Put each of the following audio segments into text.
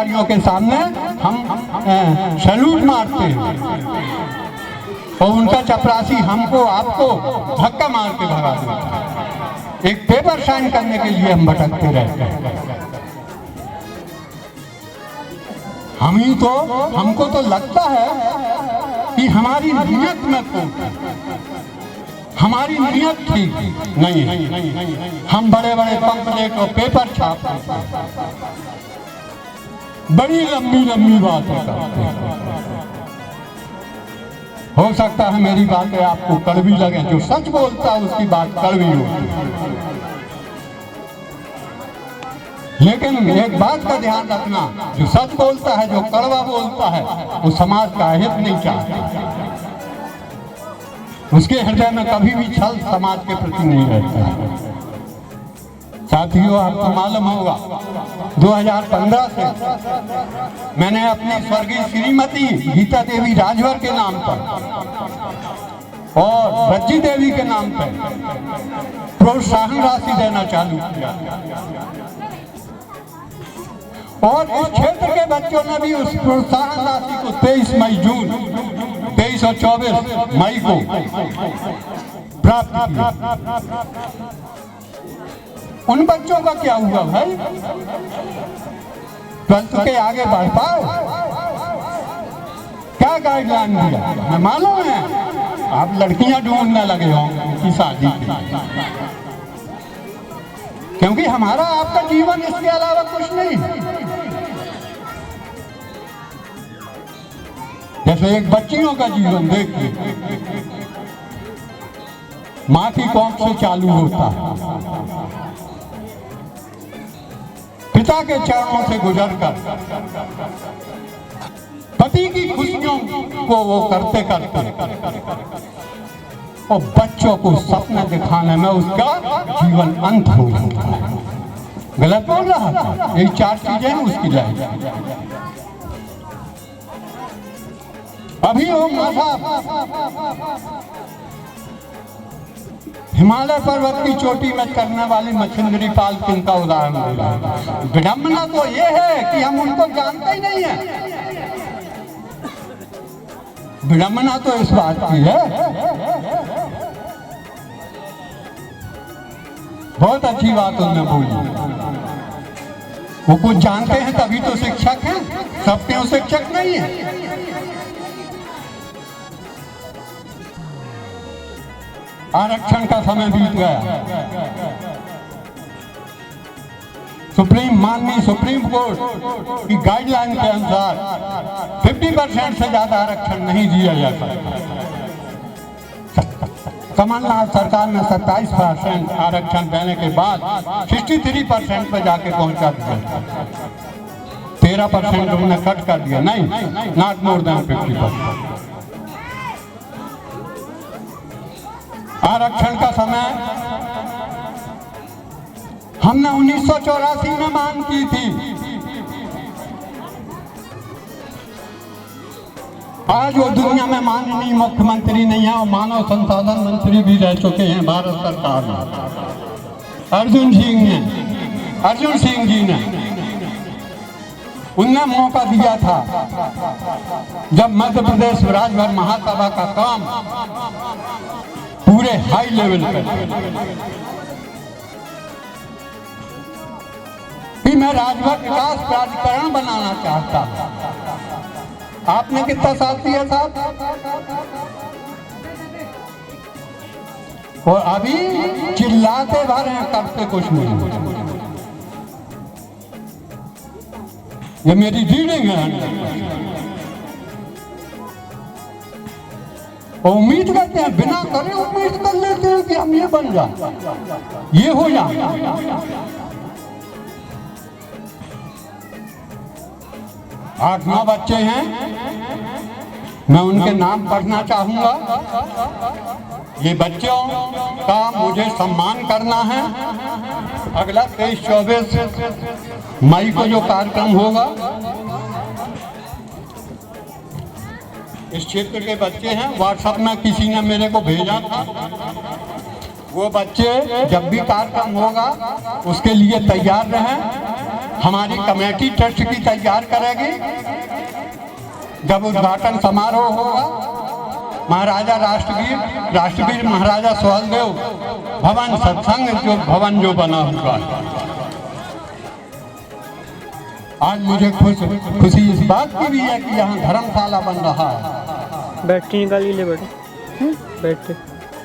अधिकारियों के सामने हम सैल्यूट मारते हैं और उनका चपरासी हमको आपको धक्का मार के भगा देता है। एक पेपर साइन करने के लिए हम भटकते रहते हैं। हमको तो लगता है कि हमारी नियत में हमारी नियत ठीक नहीं है। हम बड़े बड़े पंपलेट और पेपर छापते हैं, बड़ी लंबी लंबी बातें करते हैं। हो सकता है मेरी बातें आपको कड़वी लगे, जो सच बोलता है उसकी बात कड़वी होती है। लेकिन एक बात का ध्यान रखना, जो सच बोलता है, जो कड़वा बोलता है, वो समाज का हित नहीं चाहता। उसके हृदय में कभी भी छल समाज के प्रति नहीं रहता है। साथियों, आपको मालूम होगा 2015 से मैंने अपनी स्वर्गीय श्रीमती गीता देवी राजभर के नाम पर और रज्जी देवी के नाम पर प्रोत्साहन राशि देना चालू किया और इस क्षेत्र के बच्चों ने भी उस प्रोत्साहन राशि को 23 और 24 मई को प्राप्त किया। उन बच्चों का क्या हुआ भाई? 12th के आगे बढ़ पाओ? क्या गाइडलाइन दिया? मैं मालूम है आप लड़कियां ढूंढने लगे होंगे उनकी शादी के, क्योंकि हमारा आपका जीवन इसके अलावा कुछ नहीं है। जैसे एक बच्चियों का जीवन देखिए, माँ की कोख से चालू होता है, पिता के चरणों से गुजरकर पति की खुशियों को वो करते करते और बच्चों को सपने दिखाने में उसका जीवन अंत हो जाता है। गलत बोल रहा था? यही 4 चीजें हैं उसकी लाइफ। अभी वो हिमालय पर्वत की चोटी में करने वाली मछिंद्री पाल सिंह का उदाहरण दे रहा है। विडम्बना तो ये है कि हम उनको जानते ही नहीं है। विडम्बना तो इस बात की है। बहुत अच्छी बात उन्होंने बोली। वो कुछ जानते हैं तभी तो शिक्षक हैं, सब क्यों शिक्षक नहीं है। आरक्षण का समय बीत गया। माननीय सुप्रीम कोर्ट की गाइडलाइन के अनुसार 50% से ज्यादा आरक्षण नहीं दिया जा सकता। कमलनाथ सरकार ने 27% आरक्षण देने के बाद 63% पे जाके पहुंचा दिया। 13% उन्होंने कट कर दिया। नहीं, नॉट मोर देन 50%। आरक्षण का समय हमने 1984 में मांग की थी। आज वो दुनिया में माननीय मुख्यमंत्री नहीं है और मानव संसाधन मंत्री भी रह चुके हैं भारत सरकार में। अर्जुन सिंह जी ने उनने मौका दिया था जब मध्य प्रदेश राजभर महासभा का काम पूरे हाई लेवल पर कि मैं राजभर विकास प्राधिकरण बनाना चाहता। आपने कितना साथ दिया साहब? और अभी चिल्लाते भर हैं, करते कुछ नहीं। ये मेरी रीडिंग है। और उम्मीद करते हैं, बिना करे उम्मीद कर लेते हैं कि हम ये बन जाए, ये हो जाए। 8-9 बच्चे हैं, मैं उनके नाम पढ़ना चाहूंगा। ये बच्चों का मुझे सम्मान करना है। अगला 23-24 मई को जो कार्यक्रम होगा, इस क्षेत्र के बच्चे हैं। व्हाट्सएप में किसी ने मेरे को भेजा था। वो बच्चे जब भी कार्यक्रम होगा उसके लिए तैयार रहें। हमारी कमेटी ट्रस्ट की तैयार करेगी। जब उद्घाटन समारोह होगा, महाराजा राष्ट्रवीर महाराजा सुहेलदेव भवन सत्संग जो भवन जो बना हुआ है, आज मुझे खुशी इस बात की भी है कि यहाँ धर्मशाला बन रहा है। बैटरी निकाली ले बेटे, बैठे।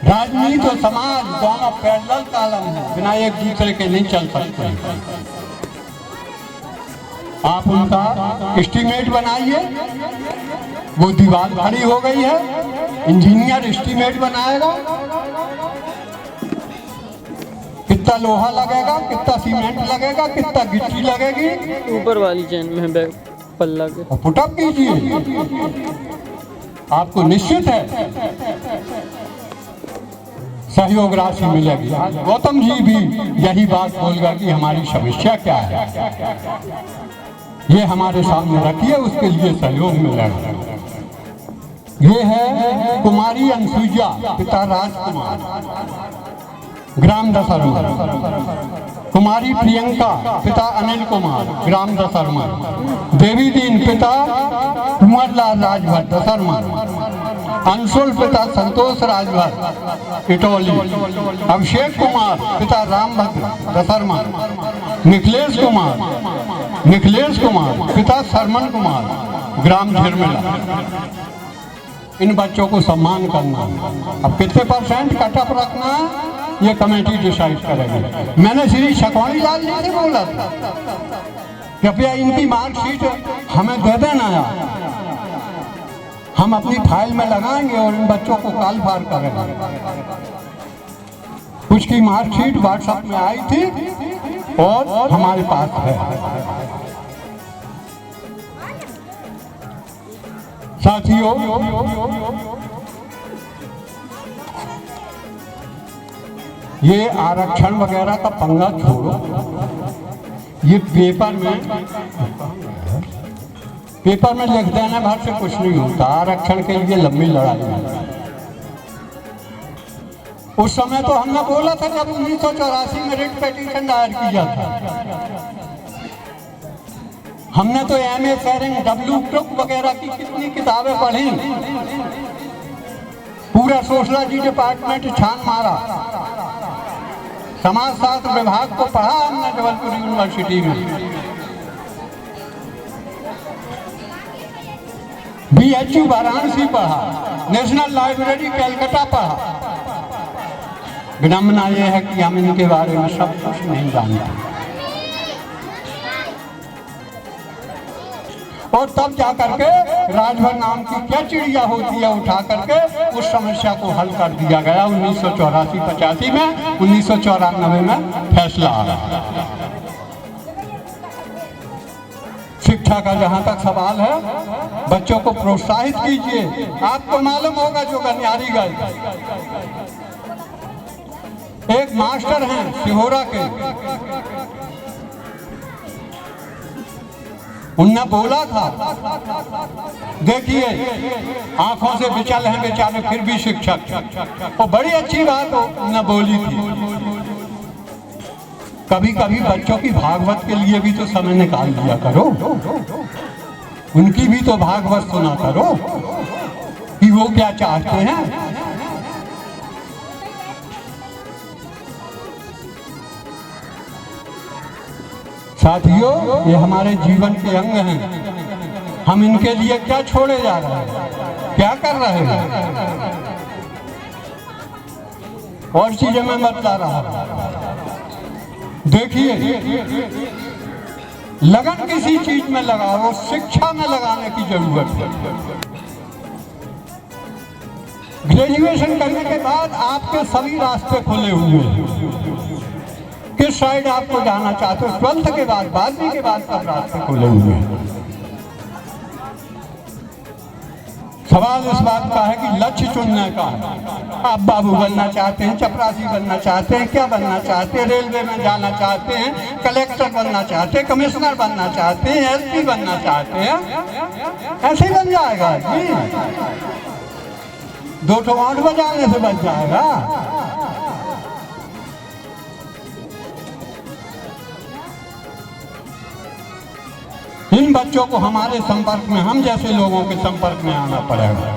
राजनीति और समाज दोनों पैरेलल कॉलम है, बिना एक दूसरे के नहीं चल सकते। आप उनका एस्टीमेट बनाइए। वो दीवार खड़ी हो गई है, इंजीनियर एस्टीमेट बनाएगा, कितना लोहा लगेगा, कितना सीमेंट लगेगा, कितना गिट्टी लगेगी, ऊपर वाली चैन में बैग पल्ला के पुटअप कीजिए। आपको निश्चित है सहयोग राशि मिलेगी। गौतम जी भी यही बात बोलगा कि हमारी समस्या क्या है, ये हमारे सामने रखिए, उसके लिए सहयोग मिलेगा। ये है कुमारी अनसुईया, पिता राजकुमार, ग्राम दशहरमा। कुमारी प्रियंका, पिता अनिल कुमार, ग्राम दशहरमा। देवी दीन, पिता कुंवरलाल राजभर, दशहरमा। अंशुल, पिता संतोष राजभर, इटौली। अभिषेक कुमार, पिता रामभद्र, दशहरमा। निखिलेश कुमार, पिता शरमन कुमार, ग्राम झिरमिला। इन बच्चों को सम्मान करना। अब कितने % कटअप रखना ये कमेटी डिसाइड करेगी। मैंने श्री छकवानी लाल जी से बोला था, कृपया इनकी मार्कशीट हमें दे देना यार, हम अपनी फाइल में लगाएंगे और इन बच्चों को काल फार करेंगे। कुछ की मार्कशीट व्हाट्सएप में आई थी और हमारे पास है। साथियों, ये आरक्षण वगैरह का पंगा छोड़ो, ये पेपर में लिख देने भर से कुछ नहीं होता। आरक्षण के लिए लंबी लड़ाई है। उस समय तो हमने बोला था जब 1984 में रिट पिटीशन दायर किया था, हमने तो M.A. फेरिंग, W. क्रुक वगैरह की कितनी किताबें पढ़ी, पूरा सोशलॉजी डिपार्टमेंट छान मारा, समाजशास्त्र विभाग को पढ़ा हमने जबलपुर यूनिवर्सिटी में, BHU वाराणसी पढ़ा, नेशनल लाइब्रेरी कलकत्ता पढ़ा। विडम्बना यह है कि हम इनके बारे में सब कुछ नहीं जानते। और तब जा करके राजभर नाम की क्या चिड़िया होती है उठा करके उस समस्या को हल कर दिया गया 1984-85 में। 1994 में फैसला आया। शिक्षा का जहाँ तक सवाल है, बच्चों को प्रोत्साहित कीजिए। आपको मालूम होगा जो गनियारी गए, एक मास्टर हैं सिहोरा के, उनने बोला था, देखिए आंखों से बिचल हैं बेचारे फिर भी शिक्षक, और बड़ी अच्छी बात उनने बोली थी। कभी कभी बच्चों की भागवत के लिए भी तो समय निकाल दिया करो, उनकी भी तो भागवत सुना करो कि वो क्या चाहते हैं। साथियों, ये हमारे जीवन के अंग हैं, हम इनके लिए क्या छोड़े जा रहे हैं, क्या कर रहे हैं। और चीजें मैं बता रहा हूं। देखिए, लगन किसी चीज में लगाओ, शिक्षा में लगाने की जरूरत है। ग्रेजुएशन करने के बाद आपके सभी रास्ते खुले हुए हैं। किस साइड आपको जाना चाहते हो, 12th के बाद, 12वीं के बाद सब रास्ते खुले हुए हैं। सवाल इस बात का है कि लक्ष्य चुनने का है। आप बाबू बनना चाहते हैं, चपरासी बनना चाहते हैं, क्या बनना चाहते हैं, रेलवे में जाना चाहते हैं, कलेक्टर बनना चाहते हैं, कमिश्नर बनना चाहते हैं, SP बनना चाहते हैं, ऐसे ही बन जाएगा जी। 2 ठो 8 बजाने से बच जाएगा। इन बच्चों को हमारे संपर्क में, हम जैसे लोगों के संपर्क में आना पड़ेगा।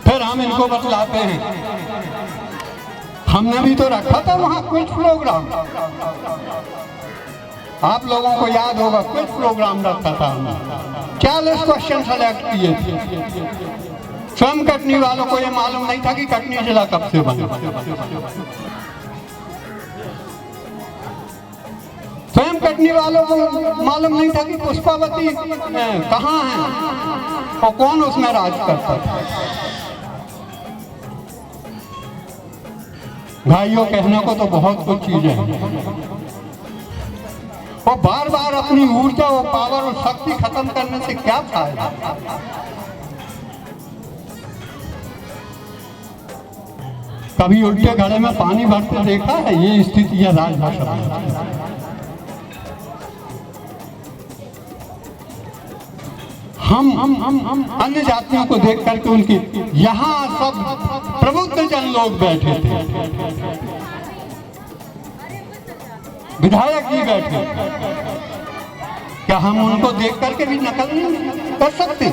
फिर हम इनको बतलाते हैं। हमने भी तो रखा था वहां क्विज प्रोग्राम, आप लोगों को याद होगा, क्विज प्रोग्राम रखा था हमने। 40 क्वेश्चन सेलेक्ट किए थे। स्वयं कटनी वालों को ये मालूम नहीं था कि कटनी जिला कब से बना। स्वयं कटनी वालों को मालूम नहीं था कि पुष्पावती कहाँ है और कौन उसमें राज करता था। भाइयों, कहने को तो बहुत कुछ चीजें हैं और बार बार अपनी ऊर्जा और पावर और शक्ति खत्म करने से क्या फायदा। कभी उल्टे घड़े में पानी भरते देखा है? ये स्थिति है राजभाषा में। हम अन्य जातियों को देख करके उनकी, यहाँ सब प्रबुद्ध जन लोग बैठे थे, विधायक जी बैठे, क्या हम उनको देख करके भी नकल नहीं कर सकते?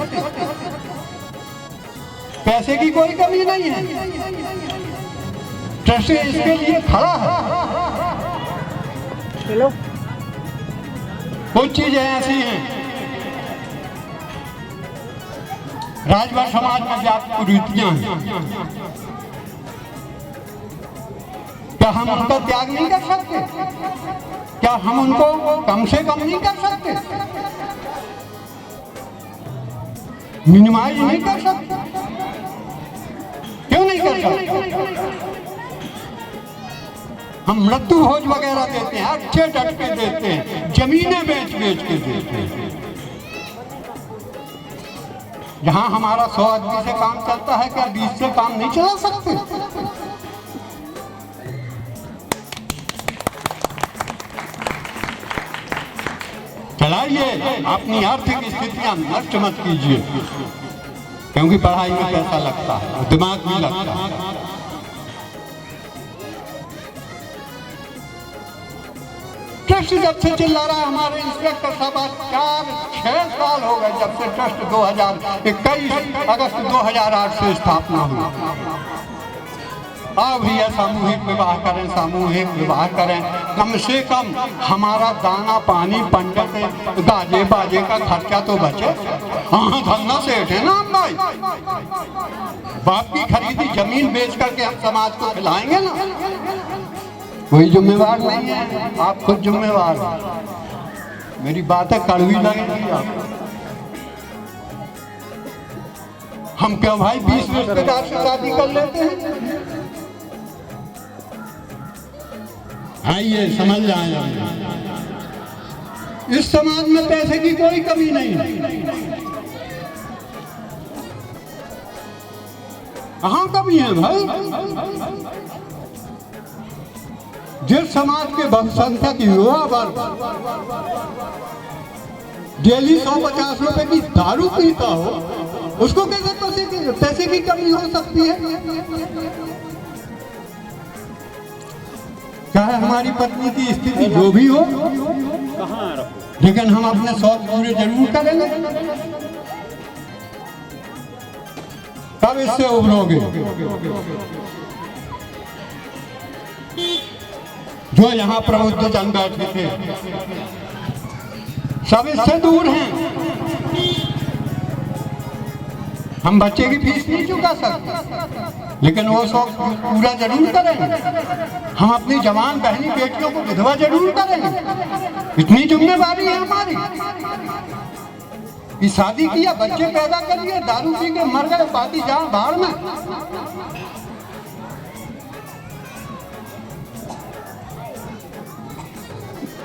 पैसे की कोई कमी नहीं है, ट्रस्ट इसके लिए खड़ा है। चलो, कुछ चीजें ऐसी हैं राजभर समाज में व्याप्त कुरीतियां हैं, क्या हम उनका त्याग नहीं कर सकते? क्या हम उनको कम से कम नहीं कर सकते? मिनिमाइज नहीं कर सकते? क्यों नहीं कर सकते? हम मृत्यु भोज वगैरह देते हैं, अच्छे टटके देते हैं, जमीनें बेच बेच के देते हैं। जहां हमारा 100 आदमी से काम चलता है, क्या 20 से काम नहीं चला सकते? चलाइए, अपनी आर्थिक स्थितियां नष्ट मत कीजिए, क्योंकि पढ़ाई में पैसा लगता है, दिमाग भी लगता है। ट्रस्ट जब से चिल्ला रहा है, हमारे इंस्पेक्टर साहब, 4-6 साल हो गए जब से ट्रस्ट 2021 अगस्त 2008 से स्थापना हुई। अब भी यह सामूहिक विवाह करें, सामूहिक विवाह करें, कम से कम हमारा दाना पानी पंडित गाजे बाजे का खर्चा तो बचे। हाँ, धंधा सेठ है ना हम भाई, बाप की खरीदी जमीन बेच करके हम समाज को खिलाएंगे ना। कोई जिम्मेवार नहीं है, आप खुद जिम्मेवार हैं। मेरी बातें कड़वी लगेंगी आपको। हम क्यों भाई 20 रिश्तेदार से शादी कर लेते हैं? आइए समझ जाए, इस समाज में पैसे की कोई कमी नहीं है। कहाँ कमी है भाई? जिस समाज के बहुसंख्यक युवा वर्ग डेली 150 रुपए की दारू पीता हो, उसको कैसे पैसे की कमी हो सकती है? चाहे हमारी पत्नी की स्थिति जो भी हो, लेकिन हम अपने शौक पूरे जरूर करेंगे। तब इससे उभरोगे। जो यहाँ प्रबुद्ध जन बैठे थे, सब इससे दूर हैं। हम बच्चे की फीस नहीं चुका सकते, लेकिन वो शौक पूरा जरूर करेंगे। हम अपनी जवान बहनी बेटियों को विधवा जरूर करेंगे। इतनी जिम्मेवारी है हमारी कि शादी किया, बच्चे पैदा कर लिए, दारू पी के मर गए, बाकी जहां बाहर में।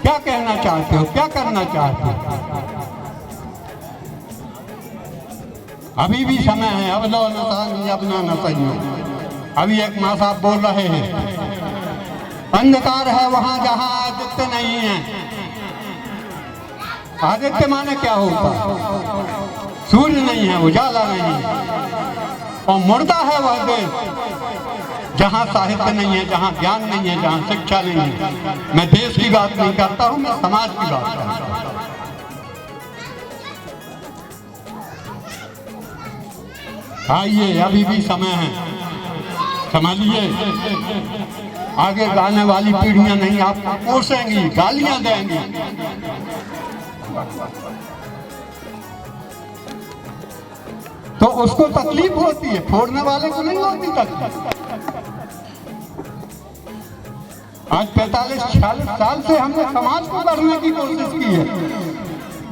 क्या कहना चाहते हो, क्या करना चाहते हो? अभी भी समय है, अब लो नशान अपना न सही। अभी एक माँ साहब बोल रहे हैं, अंधकार है वहां जहां आदित्य नहीं है। आदित्य माने क्या होता? सूर्य नहीं है, उजाला नहीं है। और मुर्दा है वह देश जहां साहित्य नहीं है, जहां ज्ञान नहीं है, जहां शिक्षा नहीं है। मैं देश की बात नहीं करता हूं, मैं समाज की बात करता हूं। आइए, अभी भी समय है, संभालिए। आगे गाने वाली पीढ़ियां नहीं आपको कोसेंगी, गालियां देंगी। तो उसको तकलीफ होती है, फोड़ने वाले को नहीं होती तकलीफ। आज 45-46 साल से हमने समाज को गढ़ने की कोशिश की है।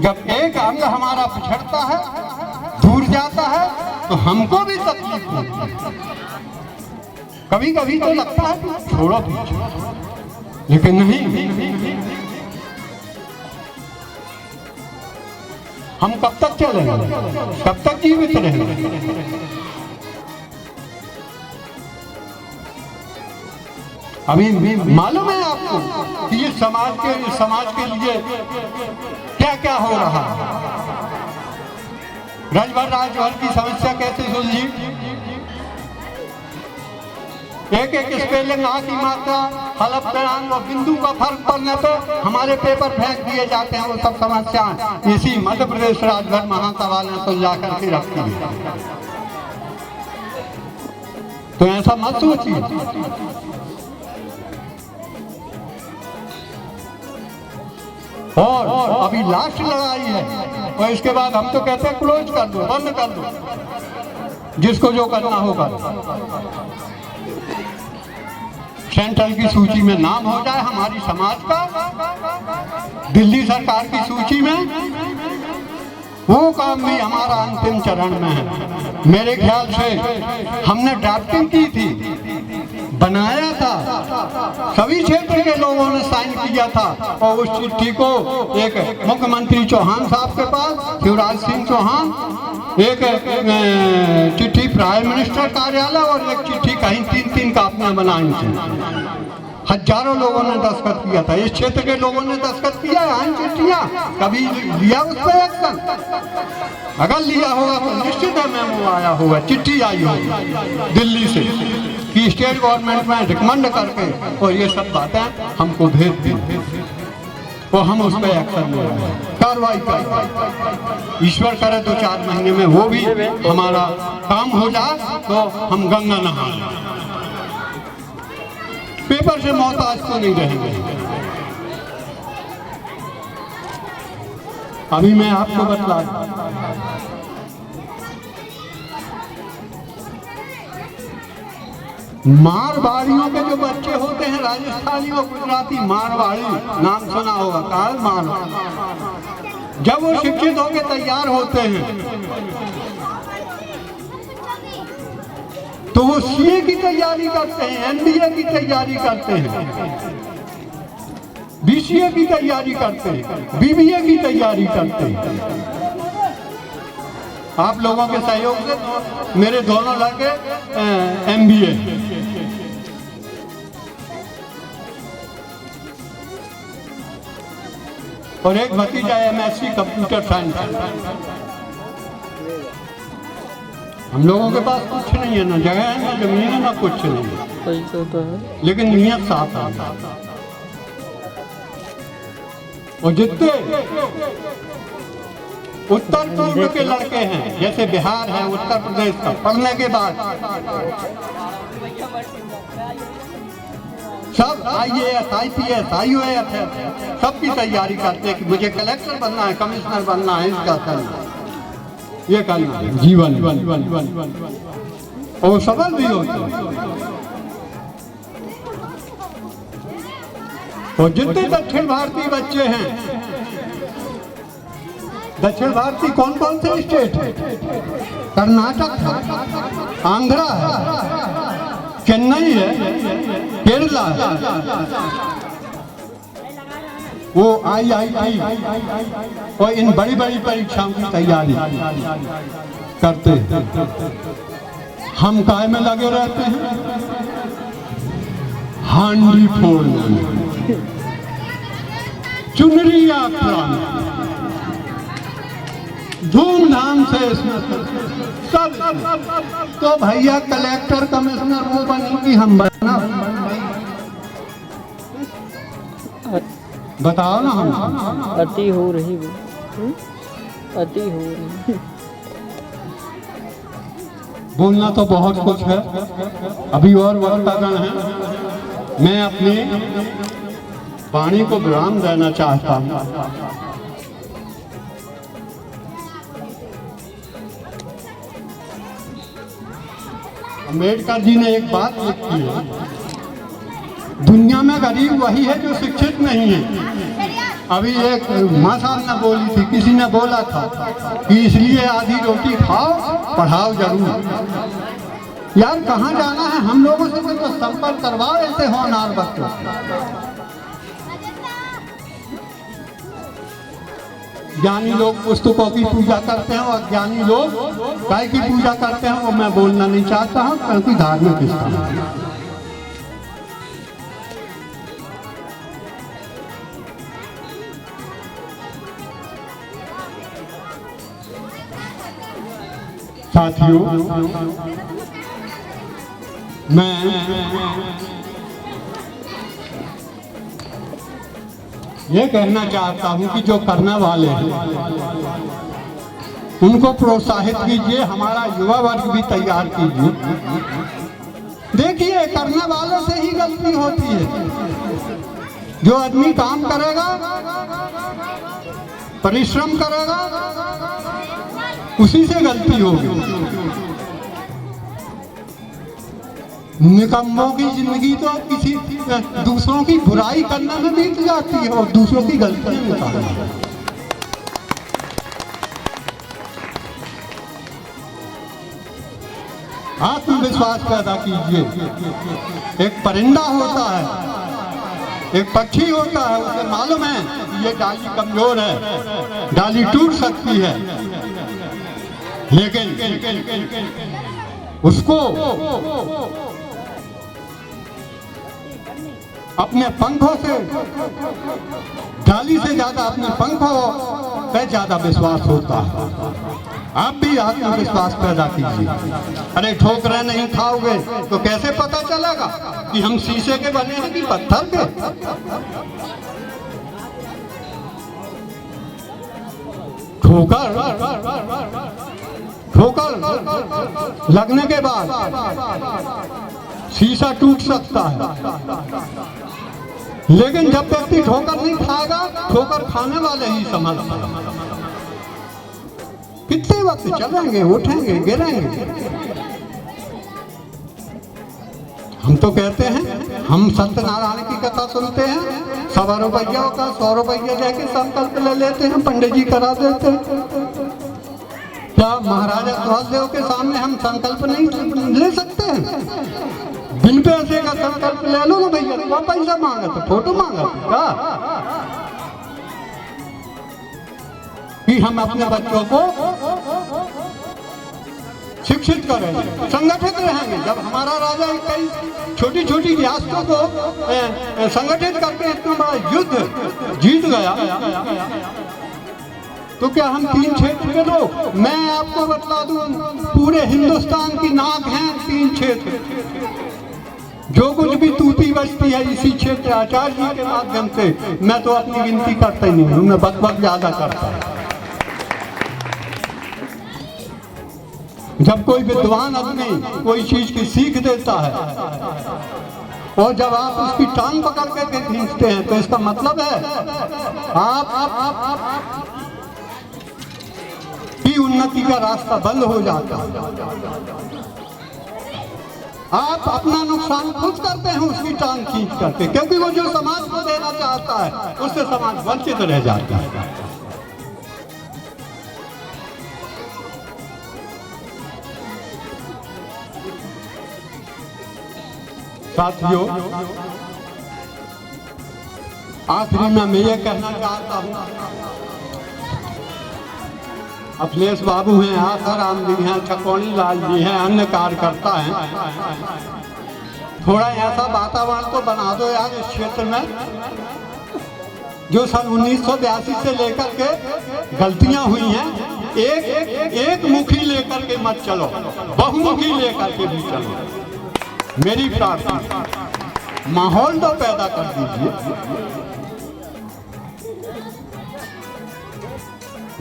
जब एक अंग हमारा पिछड़ता है, दूर जाता है, तो हमको भी तकलीफ होती है। कभी कभी तो लगता है कि छोड़ो पीछे, लेकिन नहीं, हम कब तक चलेंगे, कब तक जीवित रहेंगे। अभी मालूम है आपको कि ये समाज के लिए क्या क्या हो रहा है। राजभर की समस्या कैसे सुलझी? एक स्पेलिंग, आ की मात्रा, हलफ पेरांग और बिंदु का फर्क पड़ने पे हमारे पेपर फेंक दिए जाते हैं। वो सब समस्याएं इसी मध्य प्रदेश राजभर महासभा ने सुलझा करके रखी है। तो ऐसा मत सोचिए। और अभी लास्ट लड़ाई है, और इसके बाद हम तो कहते हैं क्लोज कर दो, बंद कर दो, जिसको जो करना होगा। सेंट्रल की सूची में नाम हो जाए हमारी समाज का, दिल्ली सरकार की सूची में, वो काम भी हमारा अंतिम चरण में है। मेरे ख्याल से हमने ड्राफ्टिंग की थी, बनाया था, सभी क्षेत्र के लोगों ने साइन किया था, और उस चिट्ठी को एक मुख्यमंत्री चौहान साहब के पास, शिवराज सिंह चौहान, एक चिट्ठी प्राइम मिनिस्टर कार्यालय, और एक चिट्ठी कहीं 3-3 कापियां बनाई थी। हजारों लोगों ने दस्तखत किया था, इस क्षेत्र के लोगों ने दस्तखत किया है चिट्ठियां। कभी लिया उस पर एक्शन? अगर लिया होगा तो निश्चित है मेमो आया होगा, चिट्ठी आई होगी दिल्ली से कि स्टेट गवर्नमेंट में रिकमेंड करके, और ये सब बातें हमको भेज दी, तो हम उस पर एक्शन ले रहे हैं, कार्रवाई करें। ईश्वर करे तो 4 महीने में वो भी हमारा काम हो जाए, तो हम गंगा नहा लें, पेपर से मोहताज तो नहीं रहेंगे। अभी मैं आपको बतला मारवाड़ियों के जो बच्चे होते हैं, राजस्थानी और गुजराती, मारवाड़ी नाम सुना होगा, काल मारवाड़ी, जब वो शिक्षित होकर तैयार होते हैं तो वो सीए की तैयारी करते हैं, एमबीए की तैयारी करते हैं, बीसीए की तैयारी करते हैं, बीबीए की तैयारी करते हैं। आप लोगों के सहयोग से मेरे दोनों लड़के एमबीए, और एक भतीजा एमएससी कंप्यूटर साइंस। हम लोगों के पास कुछ नहीं है, ना जगह है, ना जमीन है, ना कुछ नहीं, पैसा तो है, लेकिन नियत साफ है। और जितने उत्तर पूर्व के लड़के हैं, जैसे बिहार है, उत्तर प्रदेश का, पढ़ने के बाद सब आईएएस, आईपीएस, आईओएस है, सब की तैयारी करते हैं कि मुझे कलेक्टर बनना है, कमिश्नर बनना है, इसका करना है, ये करना है, जीवन, और सफल भी होते हैं। और जितने दक्षिण भारतीय बच्चे हैं, दक्षिण भारतीय कौन कौन से स्टेट है? कर्नाटक है, आंध्रा है, चेन्नई है, केरला है, वो IIT और इन बड़ी बड़ी परीक्षाओं की तैयारी करते हैं। हम काय में लगे रहते हैं? हांडी फोड़ने, चुनरिया फुलाने, धूमधाम से सब। तो भैया कलेक्टर कमिश्नर वो बनेंगी, हम बना, बताओ ना। हम अति हो रही वो, अति हो रही। बोलना तो बहुत कुछ है, अभी और वक्तागण हैं। मैं अपनी वाणी को विराम देना चाहता हूँ। अम्बेडकर जी ने एक बात लिखी है, दुनिया में गरीब वही है जो शिक्षित नहीं है। अभी एक माँ साहब ने बोली थी, किसी ने बोला था कि इसलिए आधी रोटी खाओ, पढ़ाओ जरूर। यार कहाँ जाना है, हम लोगों से तो संपर्क करवाओ ऐसे होनहार बच्चों। ज्ञानी लोग पुस्तकों की पूजा करते हैं और ज्ञानी लोग गाय की पूजा करते हैं, वो मैं बोलना नहीं चाहता हूँ क्योंकि धार्मिक स्थान है। साथियों, मैं ये कहना चाहता हूं कि जो करने वाले हैं उनको प्रोत्साहित कीजिए, हमारा युवा वर्ग भी तैयार कीजिए। देखिए, करने वालों से ही गलती होती है। जो आदमी काम करेगा, परिश्रम करेगा, उसी से गलती होगी। निकम्मों की जिंदगी तो किसी दूसरों की बुराई करने में बीत जाती है और दूसरों की गलतियां निकालना। आत्मविश्वास पैदा कीजिए। एक परिंदा होता है, एक पक्षी होता है, उसे मालूम है ये डाली कमजोर है, डाली टूट सकती है, लेकिन उसको अपने पंखों से, डाली से ज्यादा अपने पंखों पे ज्यादा विश्वास होता है। आप भी आत्मविश्वास पैदा कीजिए। अरे ठोकरें नहीं खाओगे तो कैसे पता चलेगा कि हम शीशे के बने हैं कि पत्थर के? ठोकर लगने के बाद शीशा टूट सकता है, लेकिन जब व्यक्ति ठोकर नहीं खाएगा, ठोकर खाने वाले ही समझते हैं। कितने वक्त चलेंगे, उठेंगे, गिरेंगे। हम तो कहते हैं, हम सत्यनारायण की कथा सुनते हैं, 100 रुपया का 100 रुपया देके संकल्प ले लेते हैं, पंडित जी करा देते हैं। क्या महाराजा ध्वजदेव के सामने हम संकल्प नहीं ले सकते हैं? बिन पैसे का संकल्प ले लो ना भैया, तो पैसा मांगा तो फोटो मांगा क्या? कि हम अपने बच्चों को शिक्षित करेंगे, संगठित रहेंगे। जब हमारा राजा कई छोटी छोटी रियासतों को संगठित करके इतना बड़ा युद्ध जीत गया, तो क्या हम 3 क्षेत्र के लोग? मैं आपको बतला दूं, पूरे हिंदुस्तान की नाक है 3 क्षेत्र। जो कुछ भी टूटी बचती है इसी क्षेत्र आचार्य जी के माध्यम से। मैं तो अपनी गिनती करता ही नहीं हूँ, मैं बक ज्यादा करता हूँ। जब कोई विद्वान आदमी कोई चीज की सीख देता है और जब आप उसकी टांग पकड़ के खींचते हैं, तो इसका मतलब है आप की उन्नति का रास्ता बंद हो जाता है। आप अपना नुकसान खुद करते हैं उसकी टांग खींच करके, क्योंकि वो जो समाज को देना चाहता है उससे समाज वंचित रह जाता है। साथियों, आखिरी में मैं ये कहना चाहता हूँ, अखिलेश बाबू हैं, आसाराम जी हैं, छकोनी लाल जी हैं, अन्य कार्यकर्ता हैं, थोड़ा ऐसा वातावरण तो बना दो यार इस क्षेत्र में जो सन 1982 से लेकर के गलतियां हुई हैं, एक मुखी लेकर के मत चलो, बहुमुखी लेकर के भी चलो। मेरी प्रार्थना, माहौल तो पैदा कर दीजिए।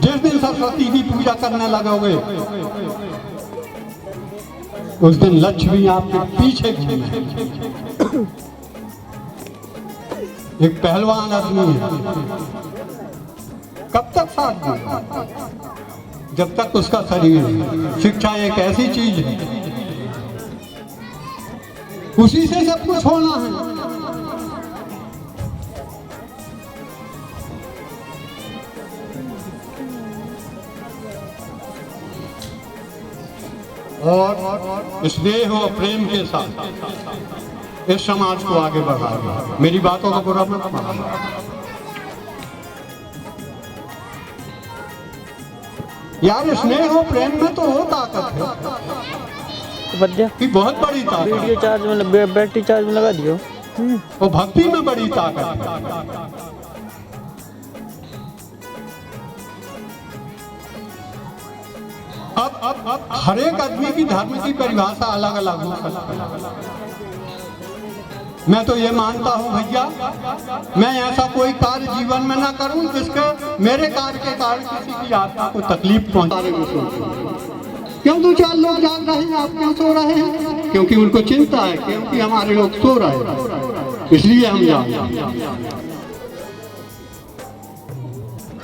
जिस दिन सरस्वती की पूजा करने लगोगे, उस दिन लक्ष्मी आपके पीछे घूमे। एक पहलवान आदमी है, कब तक साथ देगा? जब तक उसका शरीर है। शिक्षा एक ऐसी चीज है, उसी से सब कुछ होना है। और स्नेह और प्रेम के साथ इस समाज को आगे बढ़ाएगा। मेरी बातों को बुरा मत मानो। यार स्नेह और प्रेम में तो वो ताकत है कि बहुत बड़ी ताकत। वीडियो चार्ज में बैटरी चार्ज में लगा दियो। वो भक्ति में बड़ी ताकत है। अब हर एक आदमी की धर्म की परिभाषा अलग अलग हो सकती है। मैं तो ये मानता हूँ भैया, मैं ऐसा कोई कार्य जीवन में ना करूं जिसके मेरे कार्य के कारण किसी की आत्मा को तकलीफ पहुंचाने में सोचूं। क्यों 2-4 लोग जाग रहे हैं, आप क्यों सो रहे हैं? क्योंकि उनको चिंता है, क्योंकि हमारे लोग सो रहे हैं, इसलिए हम जाग रहे हैं।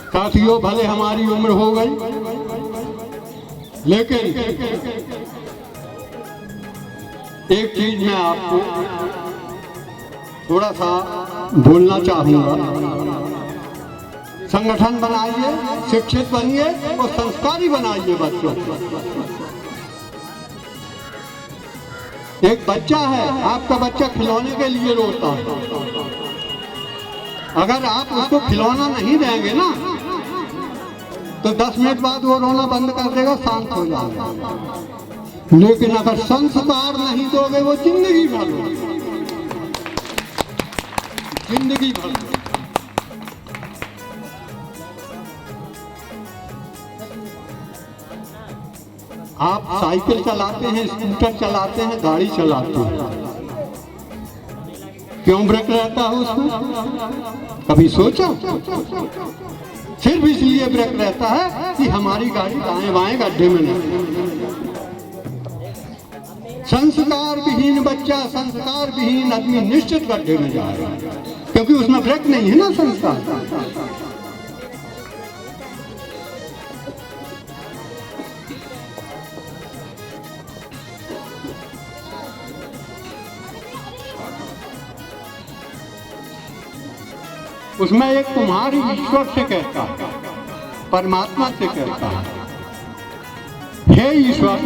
साथियों, भले हमारी उम्र हो गई, लेकिन एक चीज मैं आपको थोड़ा सा बोलना चाहूंगा। संगठन बनाइए, शिक्षित बनिए और संस्कारी बनाइए बच्चों। एक बच्चा है, आपका बच्चा खिलौने के लिए रोता है। अगर आप उसको खिलौना नहीं देंगे ना, तो 10 मिनट बाद वो रोना बंद कर देगा, शांत हो जाएगा। लेकिन अगर संस्कार नहीं दोगे, वो जिंदगी भर जिंदगी भर आप साइकिल चलाते हैं, स्कूटर चलाते हैं, गाड़ी चलाते हैं, क्यों ब्रेक रहता है उसमें? कभी सोचा? सिर्फ इसलिए ब्रेक रहता है कि हमारी गाड़ी दाएं बाएं गड्ढे में नहीं। संस्कार विहीन बच्चा, संस्कार विहीन आदमी निश्चित गड्ढे में जाएगा, क्योंकि उसमें ब्रेक नहीं है ना संस्कार। उसमें एक तुम्हारी ईश्वर से कहता है, परमात्मा से कहता है, हे ईश्वर,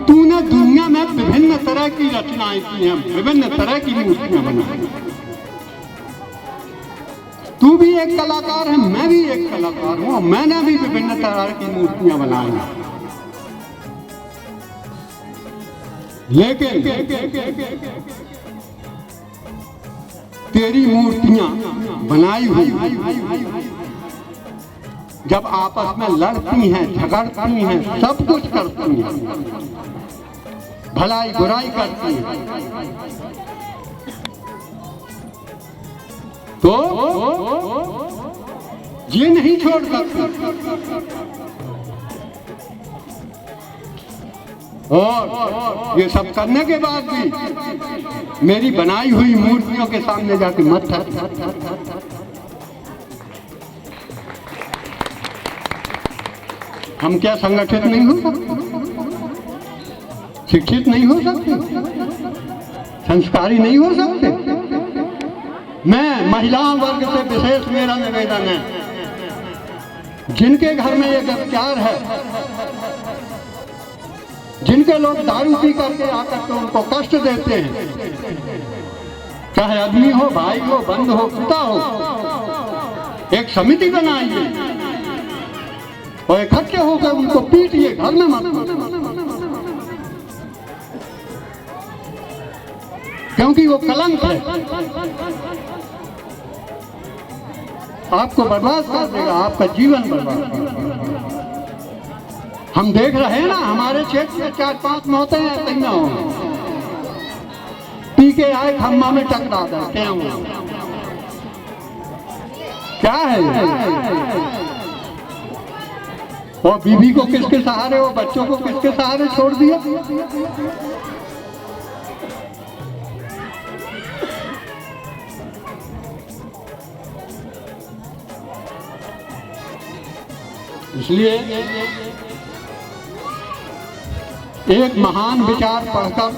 तूने दुनिया में विभिन्न तरह की रचनाएं की हैं, विभिन्न तरह की मूर्तियां बनाई। तू भी एक कलाकार है, मैं भी एक कलाकार हूं, मैंने भी विभिन्न तरह की मूर्तियां बनाई हैं। लेकिन तेरी मूर्तियां बनाई हुई जब आपस में लड़ती हैं, झगड़ती हैं, सब कुछ करती हैं, भलाई बुराई करती हैं, तो ये नहीं छोड़ सकती। और ये सब करने के बाद भी मेरी बनाई हुई मूर्तियों के सामने जाके मत हम क्या संगठित नहीं हो सकते? शिक्षित नहीं हो सकते? संस्कारी नहीं हो सकते? मैं महिला वर्ग से विशेष मेरा निवेदन है, जिनके घर में ये अत्याचार है, जिनके लोग दारू पी करके आकर के उनको कष्ट देते हैं, चाहे आदमी हो, भाई हो, बंद हो, पिता हो, एक समिति बनाइए और इकट्ठे होकर उनको पीटिए, घर में मत, क्योंकि वो कलंक है, आपको बर्बाद कर देगा, आपका जीवन बर्बाद कर देगा। हम देख रहे हैं ना, हमारे क्षेत्र में 4-5 मौतें ऐसे न हो, पी के आए खम्मा में टकरा दे, क्या है? और बीवी को किसके सहारे और बच्चों को किसके सहारे छोड़ दिया? इसलिए एक महान विचार पढ़कर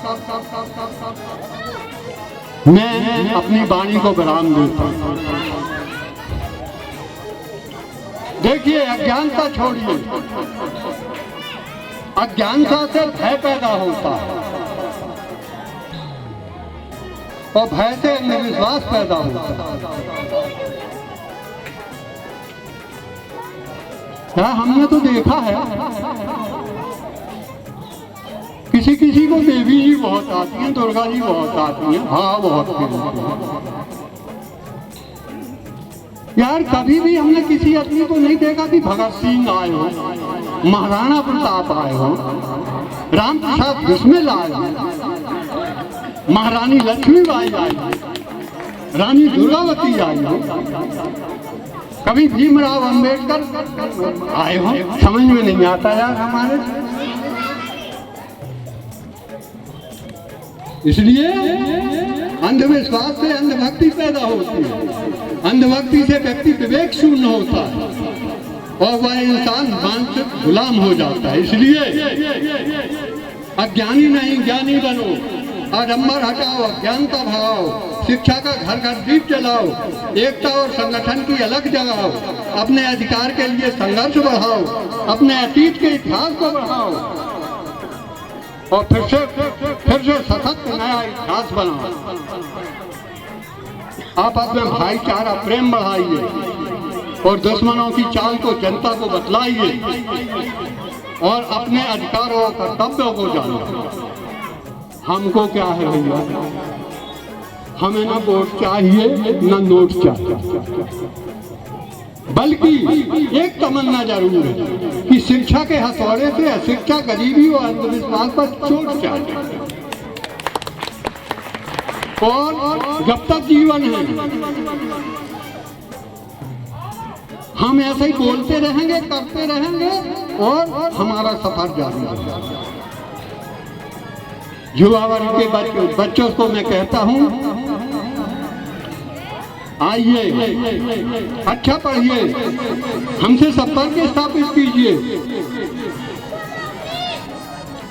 मैं अपनी वाणी को विराम देता हूं। देखिए, अज्ञानता छोड़िए, अज्ञानता से भय पैदा होता है और भय से अंधविश्वास पैदा होता है। क्या हमने तो देखा है, किसी किसी को देवी जी बहुत आती हैं, दुर्गा जी बहुत आती हैं, हाँ बहुत खेलती हैं। यार कभी भी हमने किसी आदमी को नहीं देखा कि भगत सिंह आए हो, महाराणा प्रताप आए हो, राम प्रसाद बिस्मिल आए हो, महारानी लक्ष्मीबाई आई हो, रानी दुर्गावती आई हो, कभी भीमराव अंबेडकर आए हो? समझ में नहीं आता यार हमारे। इसलिए अंधविश्वास से अंधभक्ति पैदा होती है, अंधभक्ति से व्यक्ति विवेक शून्य होता है और वह इंसान मानसिक गुलाम हो जाता है। इसलिए अज्ञानी नहीं ज्ञानी बनो, आडंबर हटाओ, अज्ञानता भगाओ, शिक्षा का घर घर दीप जलाओ, एकता और संगठन की अलग जगाओ, अपने अधिकार के लिए संघर्ष बढ़ाओ, अपने अतीत के इतिहास को बढ़ाओ और फिर से सशक्त नया इतिहास बनाओ। आप अपने भाईचारा प्रेम बढ़ाइए और दुश्मनों की चाल को जनता को बतलाइए और अपने अधिकारों और कर्तव्यों को जानिए। हमको क्या है भैया, हमें ना वोट चाहिए ना नोट चाहिए, बल्कि एक तमन्ना जरूर है कि शिक्षा के हथौड़े से अशिक्षा, गरीबी और अंधविश्वास पर चोट चाहिए। और जब तक जीवन है हम ऐसे ही बोलते रहेंगे, करते रहेंगे और हमारा सफर जारी रहेगा। युवा वर्ग के बच्चों को मैं कहता हूं, आइए अच्छा पढ़िए, हमसे संपर्क स्थापित कीजिए,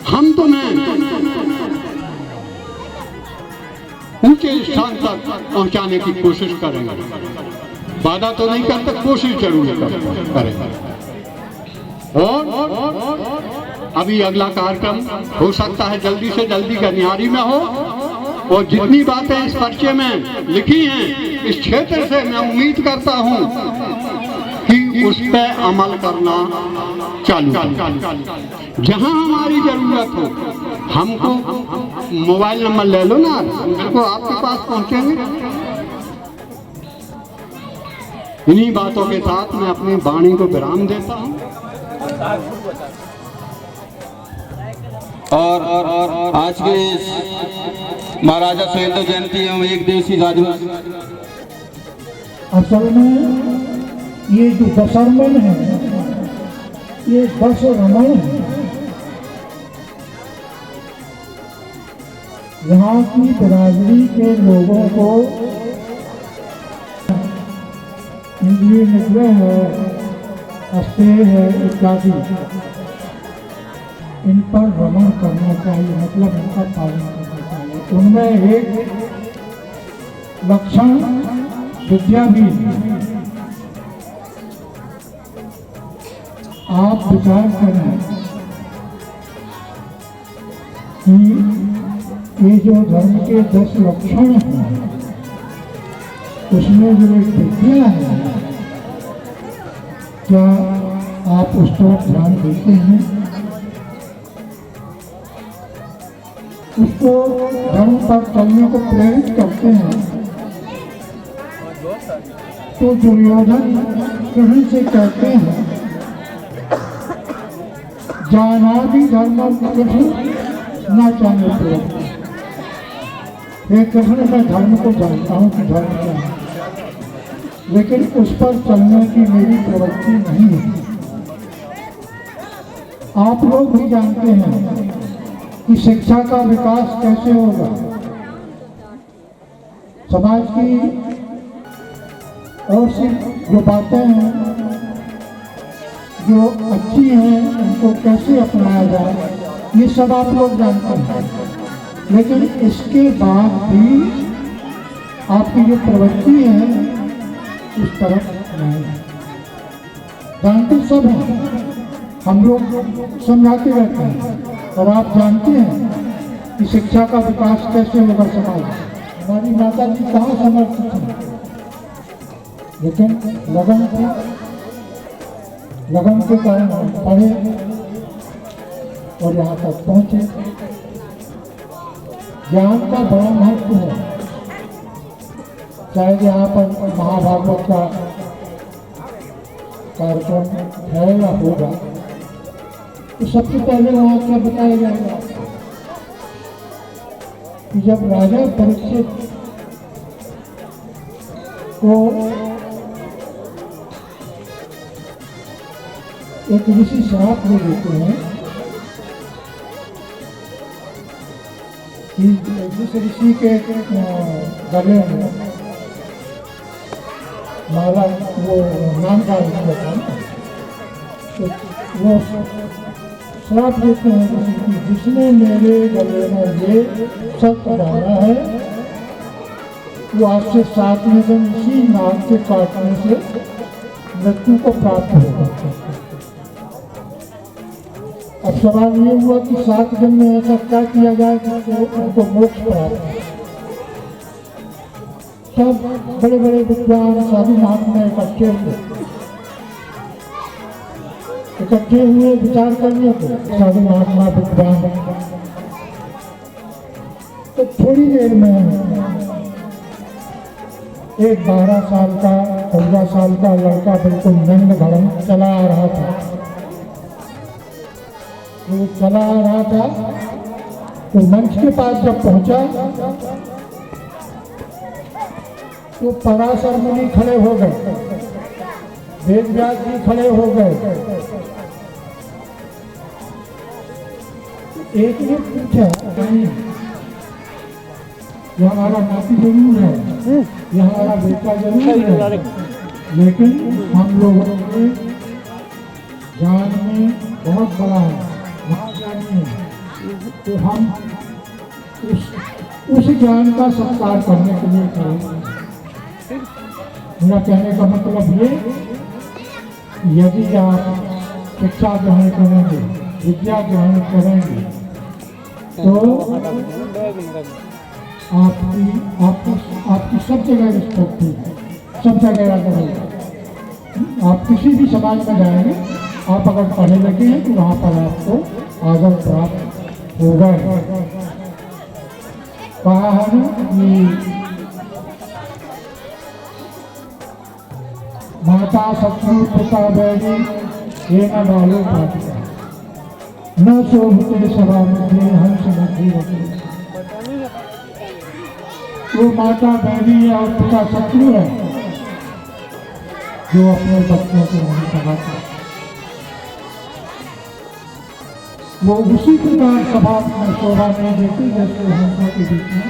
हम तुम्हें ऊंचे स्थान तक पहुंचाने की कोशिश करेंगे। वादा तो नहीं करते, कोशिश जरूर करेंगे। और अभी अगला कार्यक्रम हो सकता है जल्दी से जल्दी गनियारी में हो, और जितनी बातें इस पर्चे में लिखी हैं इस क्षेत्र से मैं उम्मीद करता हूं कि उस पर अमल करना चालू करें। जहां हमारी जरूरत हो, हमको मोबाइल नंबर ले लो ना, हमको आपके पास पहुंचेंगे। इन्हीं बातों के साथ मैं अपनी वाणी को विराम देता हूं। और आज के महाराजा सुहेलदेव जयंती एवं एक दिवसीय राजवंश, असल में ये जो दशरमन है ये दश रमन है। यहाँ की बिरादरी के लोगों को इंद्रिय निग्रह है, अस्तेय है इत्यादि, इन पर रमण करना चाहिए, मतलब इनका पालन करना चाहिए। उनमें एक लक्षण विद्या भी है। आप विचार करें कि ये जो धर्म के 10 लक्षण हैं उसमें जो एक विद्या है, क्या आप उस पर ध्यान देते हैं? उसको धर्म पर चलने को प्रेरित करते हैं। तो दुर्योधन कृष्ण से कहते हैं, जाना भी धर्म कृष्ण न जाने प्रवृत्ति। हे कृष्ण, मैं धर्म को जानता हूँ कि धर्म क्या है, लेकिन उस पर चलने की मेरी प्रवृत्ति नहीं है। आप लोग भी जानते हैं कि शिक्षा का विकास कैसे होगा। समाज की और से जो बातें हैं जो अच्छी हैं उनको कैसे अपनाया जाए, ये सब आप लोग जानते हैं। लेकिन इसके बाद भी आपकी जो प्रवृत्ति है इस तरफ नहीं जानते, सब हैं, हम लोग समझाते रहते हैं। और आप जानते हैं कि शिक्षा का विकास कैसे होगा समाज। हमारी माता जी कहाँ समर्थ थी, लेकिन लगन के कारण हम पढ़े और यहाँ तक पहुँचे। ज्ञान का बड़ा महत्व है। चाहे यहाँ पर महाभारत का कार्यक्रम है या होगा, तो सबसे पहले वहाँ क्या बताया जाएगा कि जब राजा परीक्षित को एक ऋषि श्राप दे देते हैं कि जिस ऋषि के गले में माला वो नाम का था, तो वो श्राप देते हैं कि जिसने मेरे गले में ये शब्द डाला है वो आज से 7वें दिन इसी नाग के काटने से मृत्यु को प्राप्त होगा। अब सवाल ये हुआ कि 7 दिन में ऐसा क्या किया जाए कि उनको मोक्ष प्राप्त हो। सब बड़े बड़े विद्वान साधु महात्मा इकट्ठे हुए विचार करने को, साधु महात्मा विद्वान। तो थोड़ी देर में एक 12 साल का 14 साल का लड़का बिल्कुल नंग धड़म चला आ रहा था। वो चला आ रहा था तो मंच के पास जब पहुंचा तो पराशर मुनि खड़े हो गए, वेद व्यास जी खड़े हो गए। एक ने पूछा, ये हमारा नाती जरूर है, ये हमारा बेटा जरूर है, लेकिन हम लोगों के ज्ञान में बहुत बड़ा है, महाज्ञानी है, तो हम उस ज्ञान का सत्कार करने के लिए करेंगे। मेरा कहने का मतलब ये, यदि आप शिक्षा ग्रहण करेंगे, विद्या ग्रहण करेंगे, तो आपकी सब जगह रिस्पेक्ट है, सब जगह आदर होगा। आप किसी भी समाज में जाएंगे, आप अगर पढ़े लिखे हैं तो वहाँ पर आपको आदर प्राप्त होगा। कहा है ना कि माता शत्रु पिता बैरी ये न डालो पाता, न शोभित सभा में हंस मध्य रखे। वो माता बैरी है और पिता शत्रु है जो अपने बच्चों को नहीं पढ़ाता। वो उसी प्रकार सभा में शोभा नहीं देती जैसे हंसों के बीच में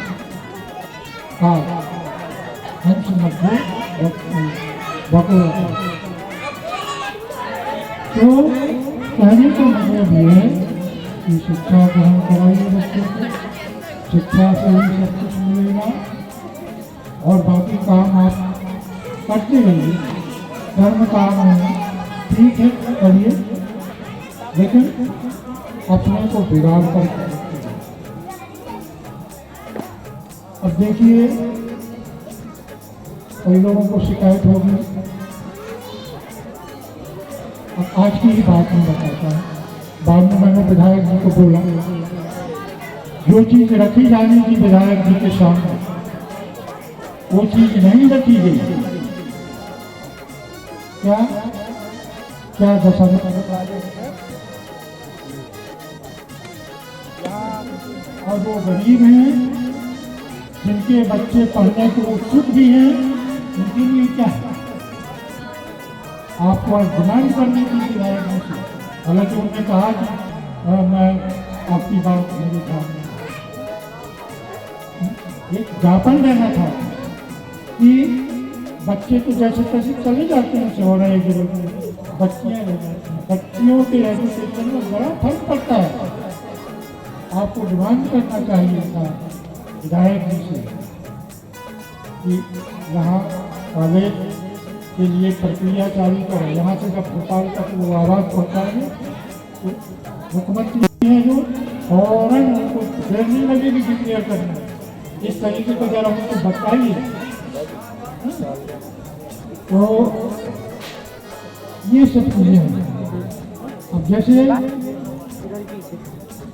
हंस मध्य भगवत। तो कहने का मतलब ये है कि शिक्षा ग्रहण कराइए बच्चों को, शिक्षा से ही सब कुछ मिलेगा और बाकी काम आप करते रहिए। धर्म काम है, ठीक है करिए, लेकिन अपने को बिगाड़ कर। अब देखिए कई लोगों को शिकायत होगी, अब आज की ही बात नहीं बताता है, बाद में मैंने विधायक जी को बोला जो चीज रखी जानी थी विधायक जी के सामने वो चीज नहीं रखी गई। क्या क्या दशा और वो गरीब हैं जिनके बच्चे पढ़ने को उत्सुक भी हैं, उनके लिए क्या है आपको डिमांड करने की विधायक हालांकि उन्होंने कहा कि मैं आपकी बात मेरे सामने एक ज्ञापन देना था कि बच्चे तो जैसे तैसे चले जाते हैं शहर गिरोह में, बच्चियाँ रह जाती हैं। बच्चियों के एजुकेशन में बड़ा फर्क पड़ता है। आपको डिमांड करना चाहिए था विधायक जी से कि यहाँ कॉलेज के लिए प्रक्रिया चालू करें। यहाँ से जब भोपाल तक वो आवाज़ पहुँचाएंगे तो मुख्यमंत्री हैं जो फौरन उनको देर नहीं लगेगी डिक्लेयर करना। इस तरीके को जरा उनको बताइए। तो ये सब चीज़ें हैं। अब जैसे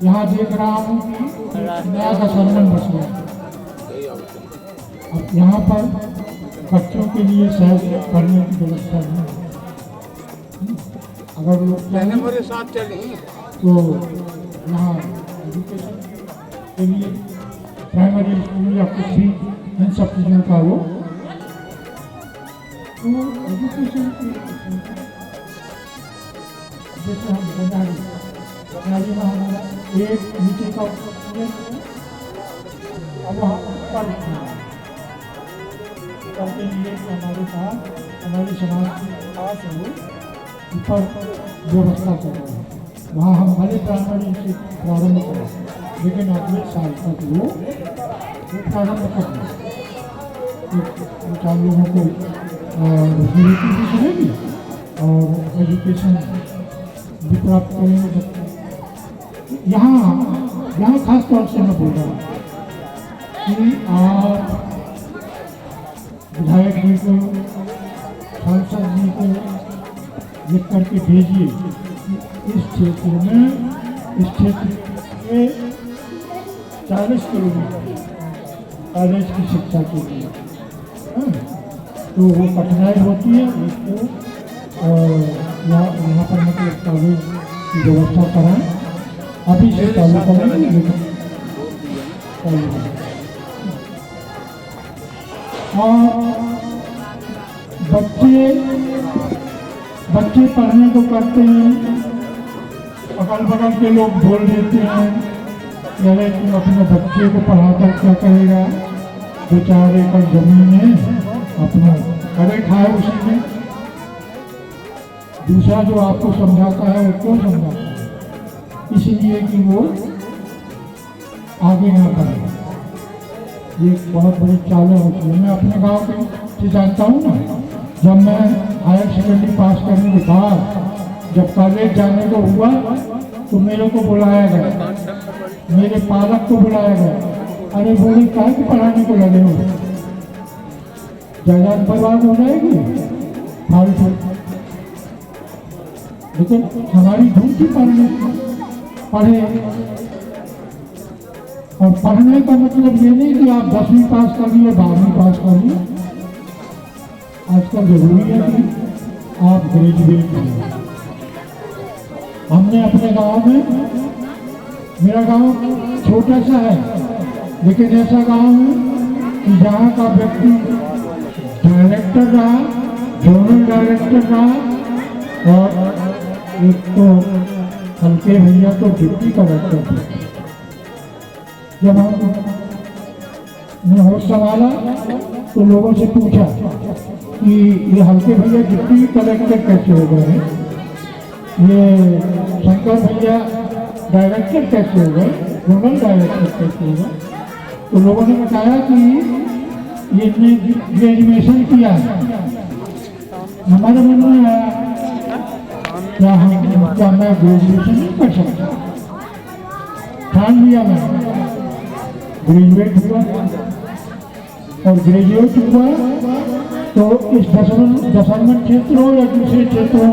यहाँ देख रहा हूँ नया का सरमन बस गया। अब यहाँ पर बच्चों के लिए सहज पढ़ने की व्यवस्था नहीं है। अगर लोग मेरे साथ चले तो यहाँ एजुकेशन के लिए प्राइमरी स्कूल या कुछ भी इन सब चीज़ों का वो तो एजुकेशन की जैसे हम बनारी में हमारा एक नीचे का अब वहाँ पर करके लिए हमारे साथ हमारे समाज के पास वो ऊपर व्यवस्था कर रहे हैं। वहाँ हम भले प्राइमरी से प्रारंभ करें लेकिन अगले साल तक वो प्रारंभ कर दें। चार लोगों को रोजगारी भी मिलेगी और एजुकेशन भी प्राप्त करेंगे। यहाँ खास तौर से मैं बोल रहा हूँ कि आप विधायक जी को सांसद जी को लिख करके भेजिए इस क्षेत्र में इस क्षेत्र के 40 किलोमीटर कॉलेज की शिक्षा के लिए तो वो कठिनाई होती है उसको यहाँ पर मतलब कॉलेज की व्यवस्था कराएं। अभी से चालू करेंगे लेकिन और बच्चे पढ़ने को करते हैं, अगल बगल के लोग बोल देते हैं अरे तुम अपने बच्चे को पढ़ाकर क्या करेगा, बेचारे का जमीन है अपना करे खाए उसी में। दूसरा जो आपको समझाता है वो क्यों समझाता है? इसलिए कि वो आगे ना बढ़े। ये बहुत बड़ी चालें होती है। मैं अपने गांव से जानता हूँ ना, जब मैं हायर सेकेंडरी पास करने के बाद जब कॉलेज जाने को हुआ तो मेरे को बुलाया गया, मेरे पालक को बुलाया गया। अरे बोले क्या कि पढ़ाने को लगे हो, जायदाद बर्बाद हो जाएगी फालतू। लेकिन हमारी धूम थी पढ़े। और पढ़ने का मतलब ये नहीं कि आप 10वीं पास कर लिए 12वीं पास कर लिए। आजकल जरूरी है कि आप ग्रेजुएट करें। हमने अपने गांव में, मेरा गांव छोटा सा है लेकिन ऐसा गांव है कि जहाँ का व्यक्ति डायरेक्टर रहा, जोनल डायरेक्टर रहा और एक तो हल्के भैया तो डिप्टी कलेक्टर थे। जब हमने होश संभाला तो लोगों से पूछा कि ये हल्के भैया डिप्टी कलेक्टर कैसे हो गए, ये शंकर भैया डायरेक्टर कैसे हो गए, जोनल डायरेक्टर कैसे हो गए। तो लोगों ने बताया कि ये ग्रेजुएशन किया है। हमारे मन में आया क्या मैं ग्रेजुएशन नहीं कर सकता। ठान लिया मैं ग्रेजुएट हुआ और ग्रेजुएट हुआ तो इस दशरमन क्षेत्र हो या दूसरे क्षेत्रों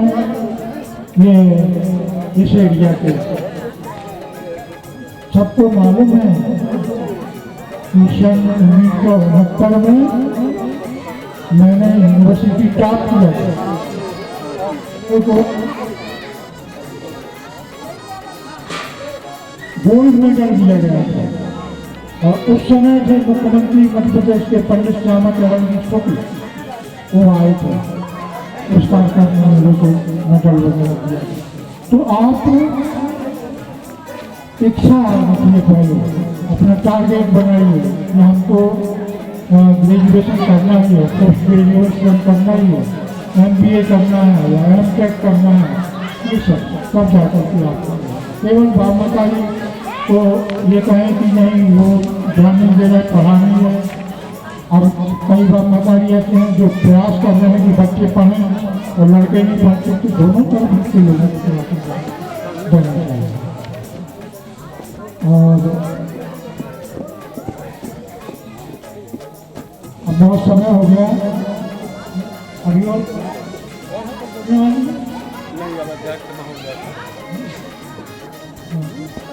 ये इस एरिया के सबको मालूम है कि सन 1969 में मैंने यूनिवर्सिटी टॉप किया तो गोल्ड मेडल दिया गया था। और उस समय से मुख्यमंत्री मध्य प्रदेश के पंडित श्यामत रणजीत शुक्ल वो आए थे, उस कार्यक्रम में मेरे को मेडल वगैरह दिया। तो आप इच्छा रखिए, पहले अपना टारगेट बनाइए कि हमको ग्रेजुएशन करना ही है, पोस्ट ग्रेजुएशन करना ही है, MBA करना है या M.Tech करना है, ये सब तब जाकर के आप केवल ब्रह्मचारी को ये कहें कि नहीं वो ध्यान नहीं दे रहे, पढ़ा नहीं है। और कई ब्रह्मचारी ऐसे हैं जो प्रयास कर रहे हैं कि बच्चे पढ़ें और लड़के नहीं पढ़ते, तो दोनों तरफ के लोगों को देना चाहिए। और अब बहुत समय हो गया, अभी और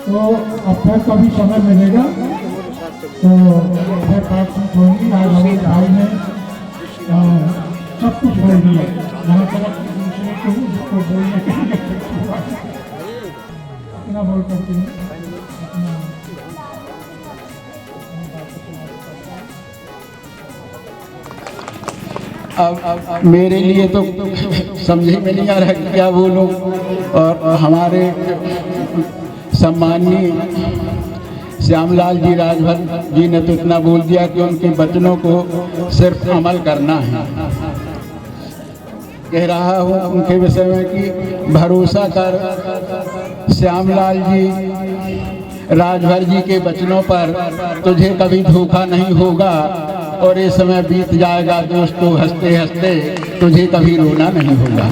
तो अब फिर कभी समय मिलेगा तो फिर बातचीत होगी। आज हमारे भाई ने सब कुछ बोल दिया, यहाँ तक दूसरे को उसको बोलने के लिए अपना बोल करते हैं। अब मेरे लिए तो समझ में नहीं आ रहा कि क्या बोलूं। और हमारे सम्माननीय श्यामलाल जी राजभर जी ने तो इतना बोल दिया कि उनके वचनों को सिर्फ अमल करना है। कह रहा हूँ उनके विषय में कि भरोसा कर श्यामलाल जी राजभर जी के वचनों पर, तुझे कभी धोखा नहीं होगा और ये समय बीत जाएगा दोस्तों हंसते हंसते, तुझे कभी रोना नहीं होगा।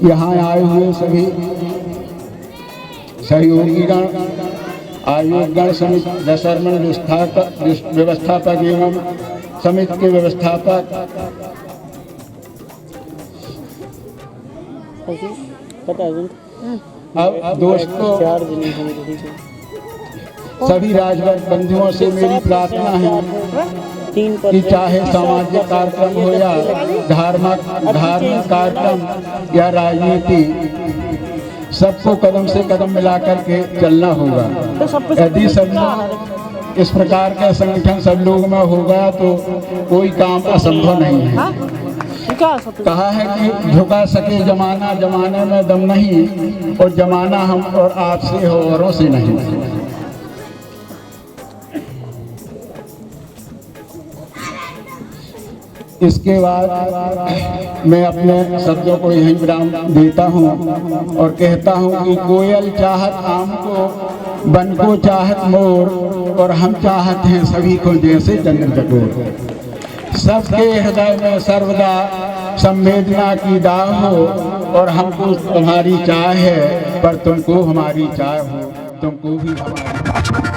यहाँ आए हुए सभी सहयोगीगण, आयोगगण, समिति दशरमण व्यवस्थापक एवं समिति के व्यवस्थापक, अब दोस्तों सभी राजभर बंधुओं से मेरी प्रार्थना है कि चाहे सामाजिक कार्यक्रम हो या धार्मिक कार्यक्रम या राजनीति, सबको कदम से कदम मिलाकर के चलना होगा। यदि सब लोग इस प्रकार का संगठन सब लोग में होगा तो कोई काम असंभव नहीं है। कहा है कि झुका सके जमाना, जमाने में दम नहीं, और जमाना हम और आपसे हो, औरों से नहीं। इसके बाद मैं अपने शब्दों को यहीं विराम देता हूँ और कहता हूँ कि कोयल चाहत आम को, बन को चाहत मोर, और हम चाहते हैं सभी को जैसे चंद्र चकोर। सबके हृदय में सर्वदा संवेदना की दाह हो, और हमको तुम्हारी चाह है, पर तुमको हमारी चाह हो, तुमको भी हमारी।